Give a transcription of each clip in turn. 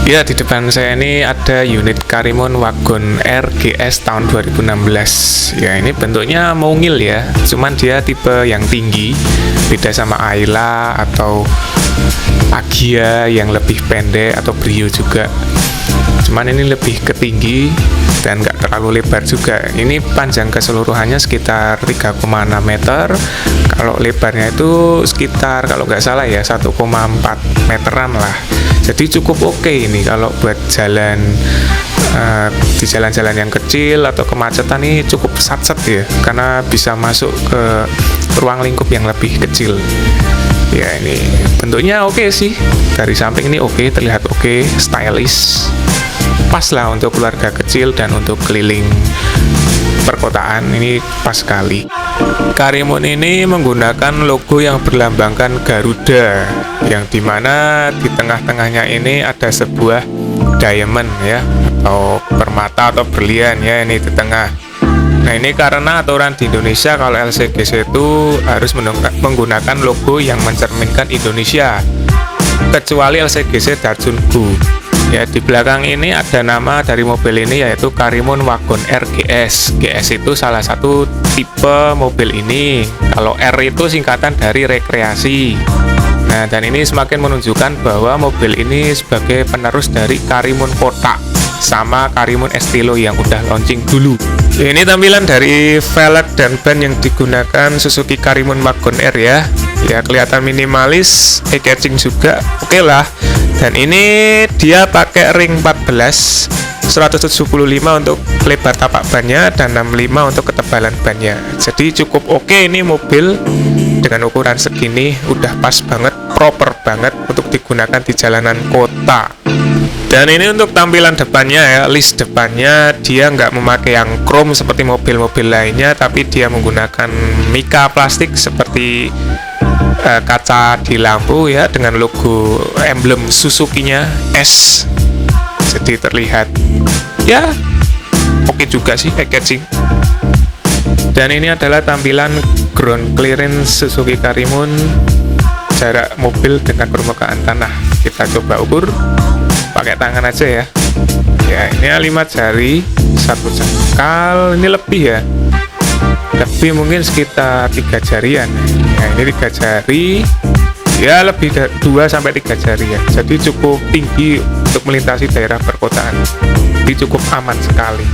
Ya, di depan saya ini ada unit Karimun Wagon R GS tahun 2016. Ya, ini bentuknya mungil ya, cuman dia tipe yang tinggi, beda sama Ayla atau Agya yang lebih pendek atau Brio juga. Cuman ini lebih ketinggi dan nggak terlalu lebar juga. Ini panjang keseluruhannya sekitar 3,6 meter. Kalau lebarnya itu sekitar, kalau nggak salah ya, 1,4 meteran lah. Jadi cukup oke ini kalau buat jalan di jalan-jalan yang kecil atau kemacetan, ini cukup sat-set ya, karena bisa masuk ke ruang lingkup yang lebih kecil. Ya, ini bentuknya oke sih. Dari samping ini oke, terlihat oke, stylish. Pas lah untuk keluarga kecil dan untuk keliling perkotaan, ini pas sekali. Karimun ini menggunakan logo yang berlambangkan Garuda, yang dimana di tengah-tengahnya ini ada sebuah diamond ya, atau permata atau berlian ya, ini di tengah. Nah, ini karena aturan di Indonesia kalau LCGC itu harus menggunakan logo yang mencerminkan Indonesia, kecuali LCGC Dachungu. Ya, di belakang ini ada nama dari mobil ini, yaitu Karimun Wagon R GS. GS itu salah satu tipe mobil ini. Kalau R itu singkatan dari rekreasi. Nah, dan ini semakin menunjukkan bahwa mobil ini sebagai penerus dari Karimun Kotak sama Karimun Estilo yang udah launching dulu. Ini tampilan dari velg dan ban yang digunakan Suzuki Karimun Wagon R ya. Ya, kelihatan minimalis, eye-catching juga, oke lah. Dan ini dia pakai ring 14, 175 untuk lebar tapak bannya dan 65 untuk ketebalan bannya. Jadi cukup oke ini mobil dengan ukuran segini, udah pas banget, proper banget untuk digunakan di jalanan kota. Dan ini untuk tampilan depannya ya, list depannya dia nggak memakai yang chrome seperti mobil-mobil lainnya, tapi dia menggunakan mika plastik seperti kaca di lampu ya, dengan logo emblem Suzuki-nya S. Jadi terlihat ya oke juga sih, eye-catching. Dan ini adalah tampilan ground clearance Suzuki Karimun, jarak mobil dengan permukaan tanah. Kita coba ukur pakai tangan aja ya. Ya, ini 5 jari, 1 jengkal, ini lebih ya, lebih mungkin sekitar 3 jarian. Nah, ini 3 jari ya, lebih 2-3 jari ya. Jadi cukup tinggi untuk melintasi daerah perkotaan. Jadi cukup aman sekali.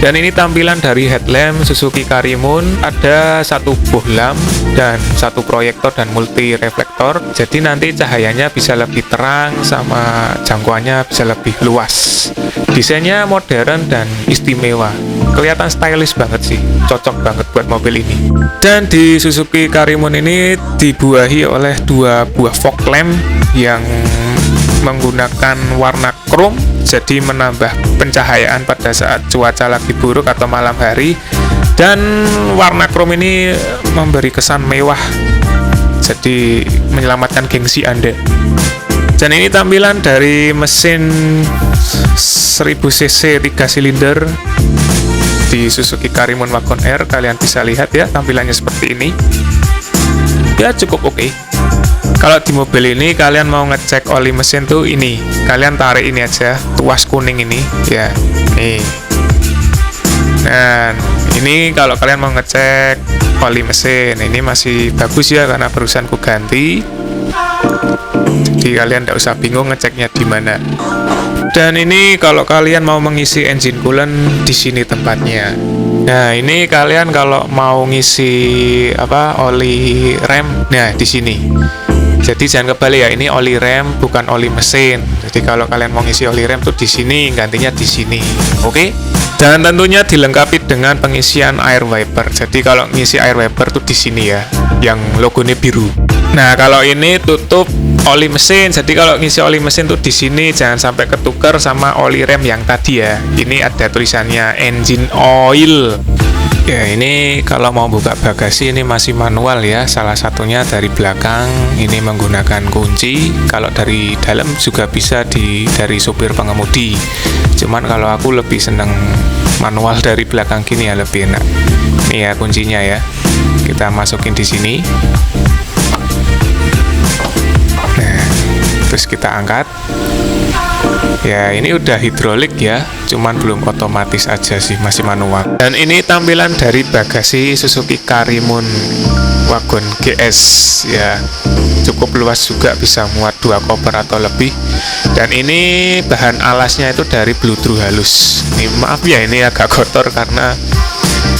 Dan ini tampilan dari headlamp Suzuki Karimun, ada 1 bohlam dan 1 proyektor dan multi reflektor. Jadi nanti cahayanya bisa lebih terang sama jangkauannya bisa lebih luas. Desainnya modern dan istimewa, kelihatan stylish banget sih, cocok banget buat mobil ini. Dan di Suzuki Karimun ini dibuahi oleh 2 buah fog lamp yang menggunakan warna chrome, jadi menambah pencahayaan pada saat cuaca lagi buruk atau malam hari. Dan warna chrome ini memberi kesan mewah, jadi menyelamatkan gengsi Anda. Dan ini tampilan dari mesin 1000 cc 3 silinder di Suzuki Karimun Wagon R. Kalian bisa lihat ya, tampilannya seperti ini. Ya, cukup oke. Kalau di mobil ini kalian mau ngecek oli mesin tuh ini, kalian tarik ini aja, tuas kuning ini ya, nih. Dan ini kalau kalian mau ngecek oli mesin, ini masih bagus ya karena barusan ku ganti. Jadi kalian tidak usah bingung ngeceknya di mana. Dan ini kalau kalian mau mengisi engine coolant, di sini tempatnya. Nah, ini kalian kalau mau ngisi oli rem, nah di sini. Jadi jangan kebalik ya, ini oli rem bukan oli mesin. Jadi kalau kalian mau ngisi oli rem tuh di sini, gantinya di sini. Oke? Dan tentunya dilengkapi dengan pengisian air wiper. Jadi kalau ngisi air wiper tuh di sini ya, yang logonya biru. Nah, kalau ini tutup oli mesin. Jadi kalau ngisi oli mesin tuh di sini, jangan sampai ketukar sama oli rem yang tadi ya. Ini ada tulisannya engine oil. Ya, ini kalau mau buka bagasi ini masih manual ya. Salah satunya dari belakang ini menggunakan kunci. Kalau dari dalam juga bisa dari sopir pengemudi. Cuman kalau aku lebih seneng manual dari belakang gini ya, lebih enak. Ini ya kuncinya ya. Kita masukin di sini. Nah, terus kita angkat. Ya, ini udah hidrolik ya, cuman belum otomatis aja sih, masih manual. Dan ini tampilan dari bagasi Suzuki Karimun Wagon GS ya. Cukup luas juga, bisa muat 2 koper atau lebih. Dan ini bahan alasnya itu dari bludru halus. Ini maaf ya, ini agak kotor karena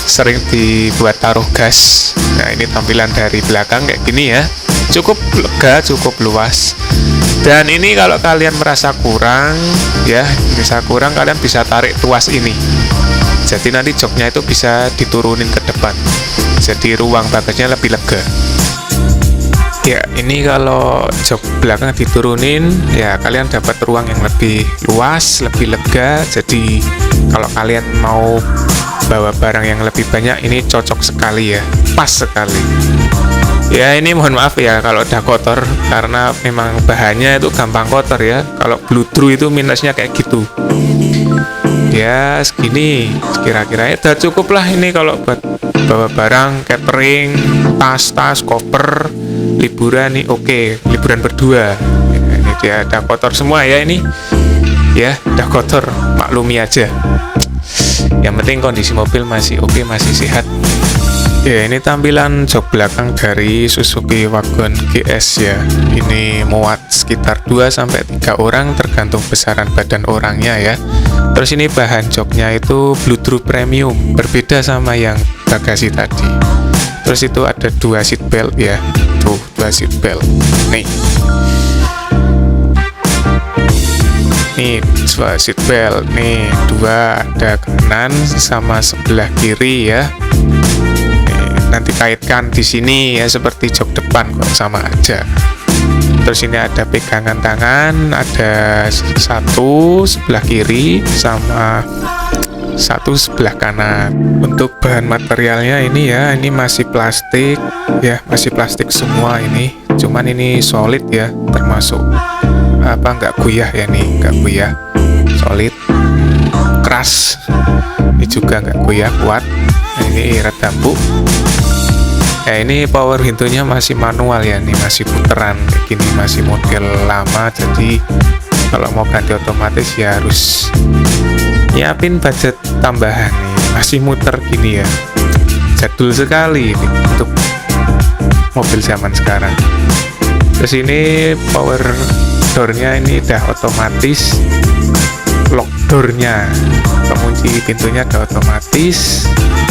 sering dibuat taruh gas. Nah, ini tampilan dari belakang kayak gini ya. Cukup lega, cukup luas. Dan ini kalau kalian merasa kurang ya, kalian bisa tarik tuas ini. Jadi nanti joknya itu bisa diturunin ke depan. Jadi ruang bagasinya lebih lega. Ya, ini kalau jok belakang diturunin, ya kalian dapat ruang yang lebih luas, lebih lega. Jadi kalau kalian mau bawa barang yang lebih banyak, ini cocok sekali ya, pas sekali. Ya, ini mohon maaf ya kalau udah kotor, karena memang bahannya itu gampang kotor ya. Kalau bludru itu minusnya kayak gitu. Ya, segini kira-kira udah cukup lah ini kalau buat bawa barang, catering, tas-tas, koper, liburan nih oke, liburan berdua. Ya, ini dia udah kotor semua ya ini. Ya, udah kotor, maklumi aja. Yang penting kondisi mobil masih oke, masih sehat. Ya, ini tampilan jok belakang dari Suzuki Wagon GS ya. Ini muat sekitar 2-3 orang tergantung besaran badan orangnya ya. Terus ini bahan joknya itu bludru premium, berbeda sama yang bagasi tadi. Terus itu ada 2 seat belt ya. Tuh, 2 seat belt. Nih, 2 seat belt nih, 2 ada kanan sama sebelah kiri ya. Nanti kaitkan di sini ya, seperti jok depan kok, sama aja. Terus ini ada pegangan tangan, ada 1 sebelah kiri sama 1 sebelah kanan. Untuk bahan materialnya ini ya, ini masih plastik ya, masih plastik semua ini. Cuman ini solid ya, termasuk nggak goyah ya nih, nggak goyah, solid, keras. Ini juga nggak goyah, kuat. Nah, ini redam empuk. Ya, ini power pintunya masih manual ya, nih masih puteran kayak gini, masih model lama. Jadi kalau mau ganti otomatis ya harus nyiapin budget tambahan nih, masih muter gini ya. Jadul sekali ini untuk mobil zaman sekarang. Terus ini power door-nya ini udah otomatis, lock door-nya, pengunci pintunya udah otomatis,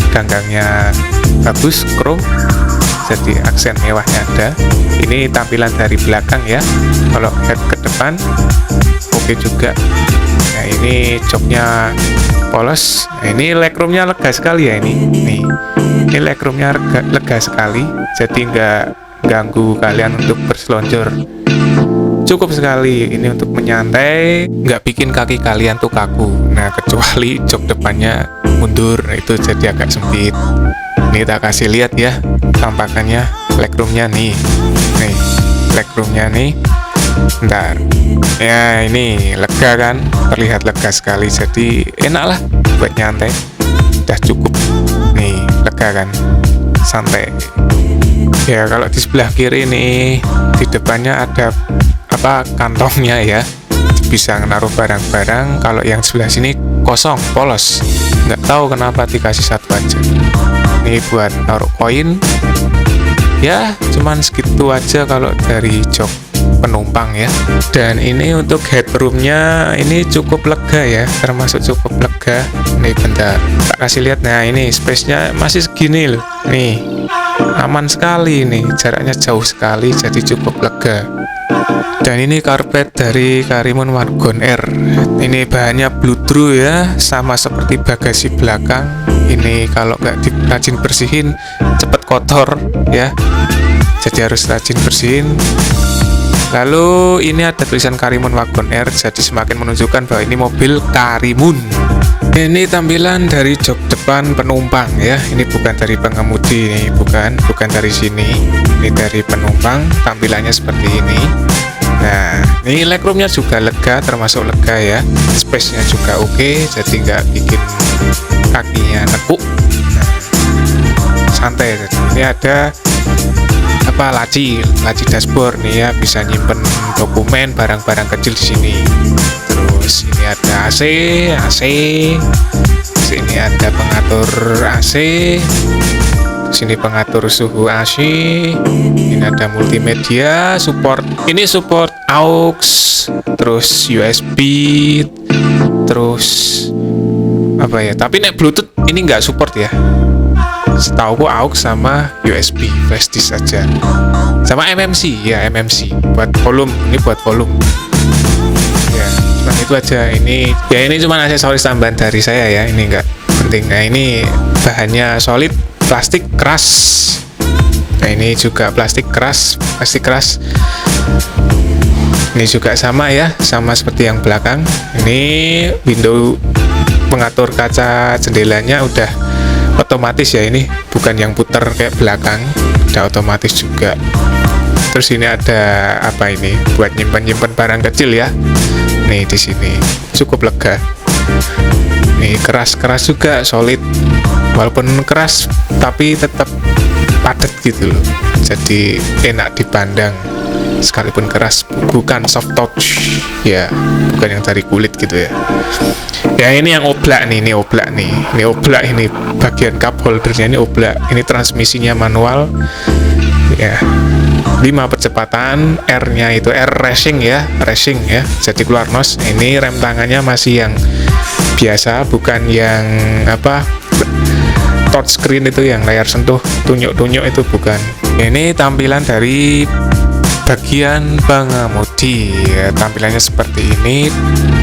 ganggangnya bagus, chrome, jadi aksen mewahnya ada. Ini tampilan dari belakang ya. Kalau head ke depan oke juga. Nah, ini joknya polos. Nah, ini legroomnya lega sekali ya ini. Ini legroomnya lega sekali, jadi nggak ganggu kalian untuk berseluncur. Cukup sekali ini untuk menyantai, nggak bikin kaki kalian tuh kaku. Nah, kecuali jok depannya mundur, itu jadi agak sempit. Ini tak kasih lihat ya tampakannya legroomnya nih. Nih, legroomnya nih. Bentar. Ya, ini lega kan? Terlihat lega sekali. Jadi enak lah buat nyantai. Udah cukup. Nih, lega kan? Santai. Ya, kalau di sebelah kiri nih, di depannya ada kantongnya ya. Bisa naruh barang-barang. Kalau yang sebelah sini kosong, polos. Nggak tahu kenapa dikasih 1 aja. Ini buat naruh koin. Ya, cuman segitu aja kalau dari jok penumpang ya. Dan ini untuk headroomnya ini cukup lega ya, termasuk cukup lega. Nih, bentar, tak kasih lihat. Nah, ini space-nya masih segini loh. Nih, aman sekali nih, jaraknya jauh sekali, jadi cukup lega. Dan ini karpet dari Karimun Wagon R. Ini bahannya bludru ya, sama seperti bagasi belakang. Ini kalau nggak rajin bersihin cepet kotor ya, jadi harus rajin bersihin. Lalu ini ada tulisan Karimun Wagon R, jadi semakin menunjukkan bahwa ini mobil Karimun. Ini tampilan dari jok depan penumpang ya. Ini bukan dari pengemudi nih, bukan dari sini. Ini dari penumpang, tampilannya seperti ini. Nah, ini legroomnya juga lega, termasuk lega ya. Space-nya juga oke, jadi nggak bikin kakinya nekuk. Nah, santai. Ini ada laci dashboard nih ya, bisa nyimpen dokumen, barang-barang kecil di sini. Terus ini ada AC. Sini ada pengatur AC. Sini pengatur suhu AC. Ini ada multimedia, support. Ini support aux, terus USB, terus apa ya? Tapi nek Bluetooth ini nggak support ya. Setahu aux sama USB flash disk saja. Sama MMC ya, MMC buat volume. Ini buat volume. Ya, cuma itu aja. Ini cuma aksesoris tambahan dari saya ya. Ini nggak penting. Nah, ini bahannya solid, plastik keras. Nah, ini juga plastik keras. Ini juga sama ya, sama seperti yang belakang. Ini window pengatur kaca jendelanya udah otomatis ya, ini bukan yang putar kayak belakang, udah otomatis juga. Terus ini ada apa ini, buat nyimpan barang kecil ya. Nih di sini cukup lega. Nih keras juga, solid. Walaupun keras tapi tetap padat gitu loh. Jadi enak dipandang. Sekalipun keras, bukan soft touch ya, bukan yang dari kulit gitu ya. Ya ini yang oblak nih, ini oblak, ini bagian cup holdernya, ini oblak. Ini transmisinya manual ya, 5 percepatan, R-nya itu R racing ya, jadi keluar nos. Ini rem tangannya masih yang biasa, bukan yang touchscreen itu, yang layar sentuh tunjuk itu bukan. Ini tampilan dari bagian pengemudi ya, tampilannya seperti ini.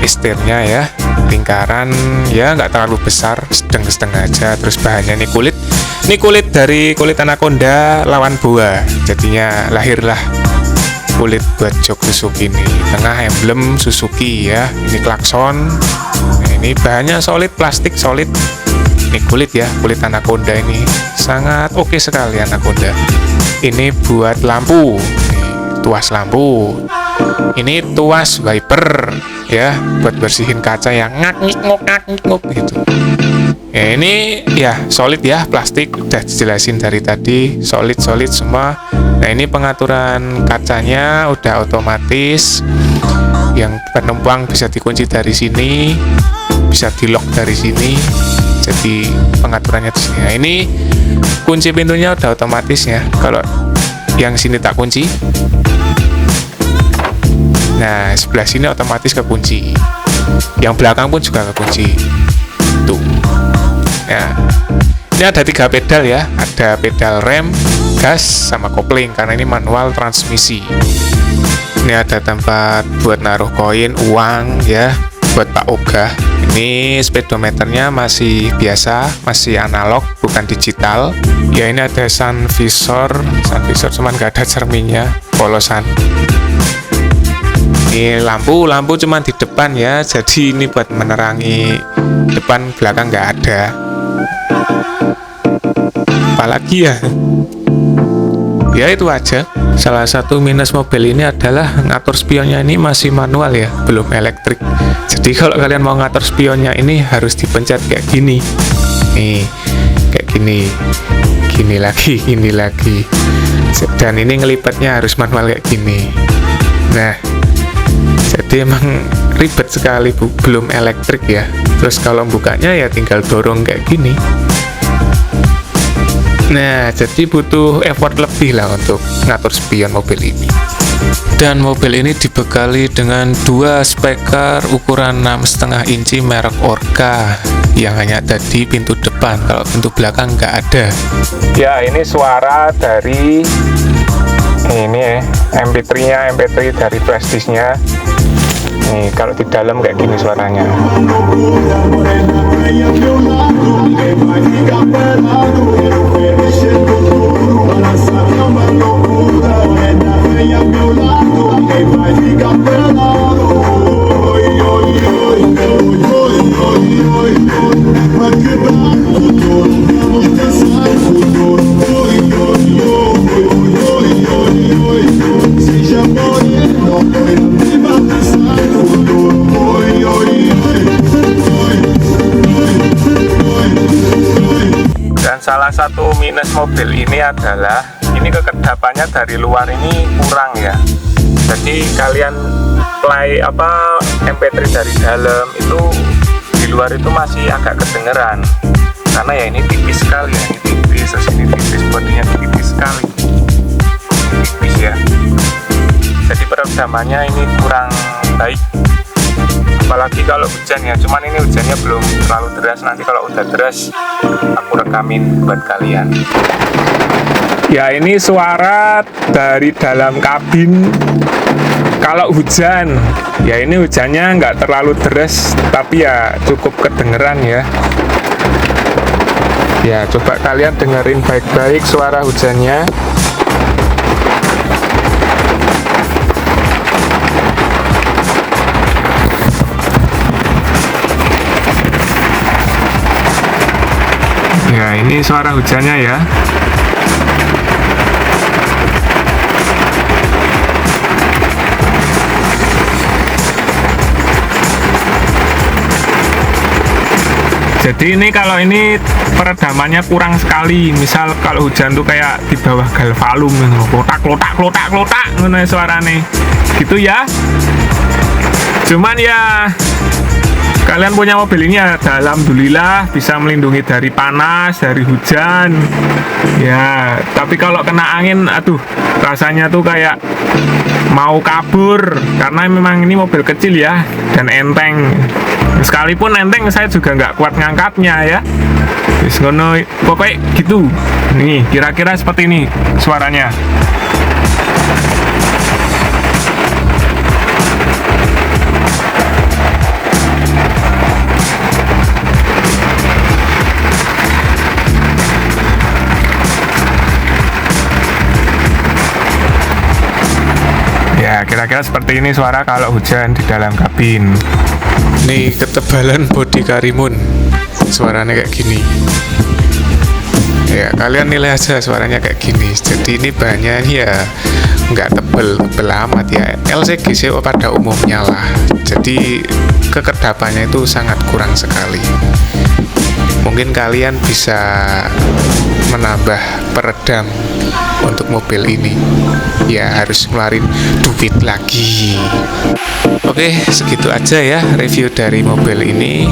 Setirnya ya lingkaran ya, nggak terlalu besar, sedang aja. Terus bahannya ini kulit dari kulit anaconda lawan boa, jadinya lahirlah kulit buat jok Suzuki ini. Tengah emblem Suzuki ya, ini klakson. Nah, ini bahannya solid, plastik solid. Ini kulit ya, kulit anaconda ini sangat oke sekali anaconda. Ini buat lampu, tuas lampu. Ini tuas wiper ya, buat bersihin kaca yang ngak-ngik gitu. Ya, ini ya solid ya, plastik, udah dijelasin dari tadi, solid semua. Nah, ini pengaturan kacanya udah otomatis. Yang penumpang bisa dikunci dari sini, bisa di lock dari sini. Jadi pengaturannya di sini. Nah, ini kunci pintunya udah otomatis ya. Kalau yang sini tak kunci, nah sebelah sini otomatis kekunci. Yang belakang pun juga kekunci. Tuh. Nah, ini ada 3 pedal ya. Ada pedal rem, gas, sama kopling, karena ini manual transmisi. Ini ada tempat buat naruh koin, uang ya, buat Pak Ogah. Ini speedometernya masih biasa, masih analog, bukan digital. Ya, ini ada sun visor cuman nggak ada cerminnya, polosan. Ini lampu cuma di depan ya, jadi ini buat menerangi depan, belakang nggak ada. Apalagi ya itu aja. Salah satu minus mobil ini adalah ngatur spionnya ini masih manual ya, belum elektrik. Jadi kalau kalian mau ngatur spionnya ini harus dipencet kayak gini nih, kayak gini lagi, dan ini ngelipatnya harus manual kayak gini. Nah, jadi emang ribet sekali, belum elektrik ya. Terus kalau bukanya ya tinggal dorong kayak gini. Nah, jadi butuh effort lebih lah untuk ngatur spion mobil ini. Dan mobil ini dibekali dengan 2 speaker ukuran 6,5 inci merek Orca yang hanya ada di pintu depan, kalau pintu belakang nggak ada. Ya, ini suara dari ini MP3-nya, MP3 dari flash disk-nya. Nih, kalau di dalam kayak gini suaranya. Dan salah satu minus mobil ini adalah ini kekedapannya dari luar ini kurang ya. Jadi kalian play MP3 dari dalam itu di luar itu masih agak kedengeran, karena ya ini tipis sekali ya, ini tipis, terus ini tipis, bodinya tipis sekali, tipis ya. Jadi peredamannya ini kurang baik, apalagi kalau hujan ya. Cuman ini hujannya belum terlalu deras, nanti kalau udah deras aku rekamin buat kalian. Ya, ini suara dari dalam kabin kalau hujan. Ya, ini hujannya nggak terlalu deras, tapi ya cukup kedengeran ya. Ya, coba kalian dengerin baik-baik suara hujannya. Ya, ini suara hujannya ya. Jadi ini kalau ini peredamannya kurang sekali. Misal kalau hujan tuh kayak di bawah galvalum, klotak ngono suarane. Gitu ya. Cuman ya kalian punya mobil ini ya, alhamdulillah bisa melindungi dari panas, dari hujan. Ya, tapi kalau kena angin, aduh, rasanya tuh kayak mau kabur, karena memang ini mobil kecil ya, dan enteng. Sekalipun enteng, saya juga nggak kuat ngangkatnya ya. Wis ngono, pokoknya gitu. Nih, kira-kira seperti ini suaranya. Ya, kira-kira seperti ini suara kalau hujan di dalam kabin. Nih, ketebalan bodi Karimun, suaranya kayak gini. Ya, kalian nilai aja suaranya kayak gini. Jadi ini bahannya ya nggak tebel amat ya, LCGC pada umumnya lah. Jadi kekedapannya itu sangat kurang sekali. Mungkin kalian bisa menambah peredam untuk mobil ini. Ya, harus ngeluarin duit lagi. Oke, segitu aja ya review dari mobil ini.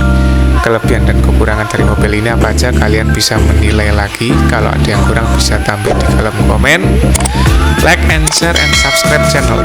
Kelebihan dan kekurangan dari mobil ini apa aja, kalian bisa menilai lagi. Kalau ada yang kurang bisa tampil di kolom komen. Like and share and subscribe channel